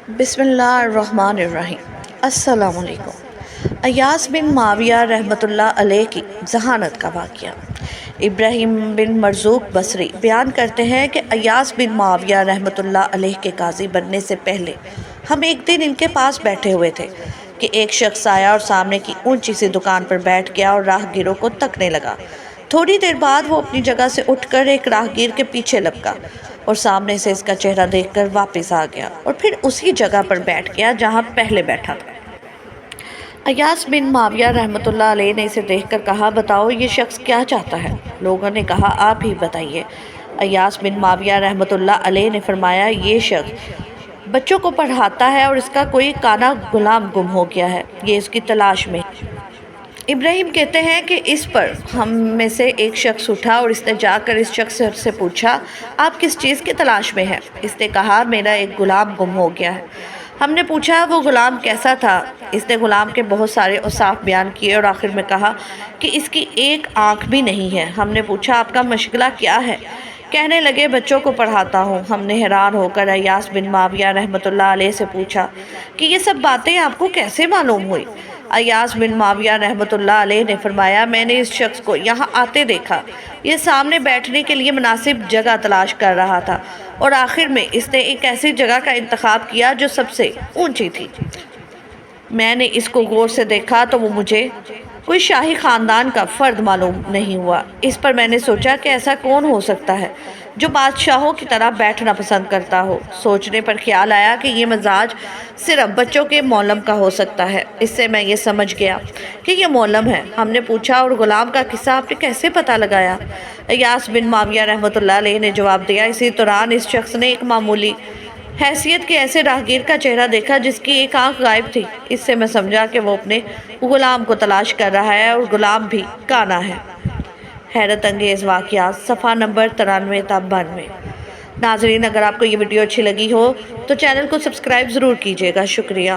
بسم اللہ الرحمن الرحیم۔ السلام علیکم۔ ایاس بن معاویہ رحمۃ اللہ علیہ کی ذہانت کا واقعہ۔ ابراہیم بن مرزوق بصری بیان کرتے ہیں کہ ایاس بن معاویہ رحمۃ اللہ علیہ کے قاضی بننے سے پہلے ہم ایک دن ان کے پاس بیٹھے ہوئے تھے کہ ایک شخص آیا اور سامنے کی اونچی سی دکان پر بیٹھ گیا اور راہ گیروں کو تکنے لگا۔ تھوڑی دیر بعد وہ اپنی جگہ سے اٹھ کر ایک راہ گیر کے پیچھے لپکا اور سامنے سے اس کا چہرہ دیکھ کر واپس آ گیا اور پھر اسی جگہ پر بیٹھ گیا جہاں پہلے بیٹھا تھا۔ ایاس بن معاویہ رحمۃ اللہ علیہ نے اسے دیکھ کر کہا، بتاؤ یہ شخص کیا چاہتا ہے؟ لوگوں نے کہا، آپ ہی بتائیے۔ ایاس بن معاویہ رحمۃ اللہ علیہ نے فرمایا، یہ شخص بچوں کو پڑھاتا ہے اور اس کا کوئی کانا غلام گم ہو گیا ہے، یہ اس کی تلاش میں ہے۔ ابراہیم کہتے ہیں کہ اس پر ہم میں سے ایک شخص اٹھا اور اس نے جا کر اس شخص سے پوچھا، آپ کس چیز کی تلاش میں ہیں؟ اس نے کہا، میرا ایک غلام گم ہو گیا ہے۔ ہم نے پوچھا، وہ غلام کیسا تھا؟ اس نے غلام کے بہت سارے اوصاف بیان کیے اور آخر میں کہا کہ اس کی ایک آنکھ بھی نہیں ہے۔ ہم نے پوچھا، آپ کا مشغلہ کیا ہے؟ کہنے لگے، بچوں کو پڑھاتا ہوں۔ ہم نے حیران ہو کر ایاس بن معاویہ رحمۃ اللہ علیہ سے پوچھا کہ یہ سب باتیں آپ کو کیسے معلوم ہوئی؟ ایاس بن معاویہ رحمۃ اللہ علیہ نے فرمایا، میں نے اس شخص کو یہاں آتے دیکھا، یہ سامنے بیٹھنے کے لیے مناسب جگہ تلاش کر رہا تھا اور آخر میں اس نے ایک ایسی جگہ کا انتخاب کیا جو سب سے اونچی تھی۔ میں نے اس کو غور سے دیکھا تو وہ مجھے کوئی شاہی خاندان کا فرد معلوم نہیں ہوا۔ اس پر میں نے سوچا کہ ایسا کون ہو سکتا ہے جو بادشاہوں کی طرح بیٹھنا پسند کرتا ہو۔ سوچنے پر خیال آیا کہ یہ مزاج صرف بچوں کے معلم کا ہو سکتا ہے۔ اس سے میں یہ سمجھ گیا کہ یہ معلم ہے۔ ہم نے پوچھا، اور غلام کا قصہ آپ نے کیسے پتہ لگایا؟ ایاس بن معاویہ رحمۃ اللہ علیہ نے جواب دیا، اسی دوران اس شخص نے ایک معمولی حیثیت کے ایسے راہگیر کا چہرہ دیکھا جس کی ایک آنکھ غائب تھی۔ اس سے میں سمجھا کہ وہ اپنے غلام کو تلاش کر رہا ہے اور غلام بھی کانا ہے۔ حیرت انگیز واقعات، صفحہ نمبر 93 تا 92۔ ناظرین، اگر آپ کو یہ ویڈیو اچھی لگی ہو تو چینل کو سبسکرائب ضرور کیجیے گا۔ شکریہ۔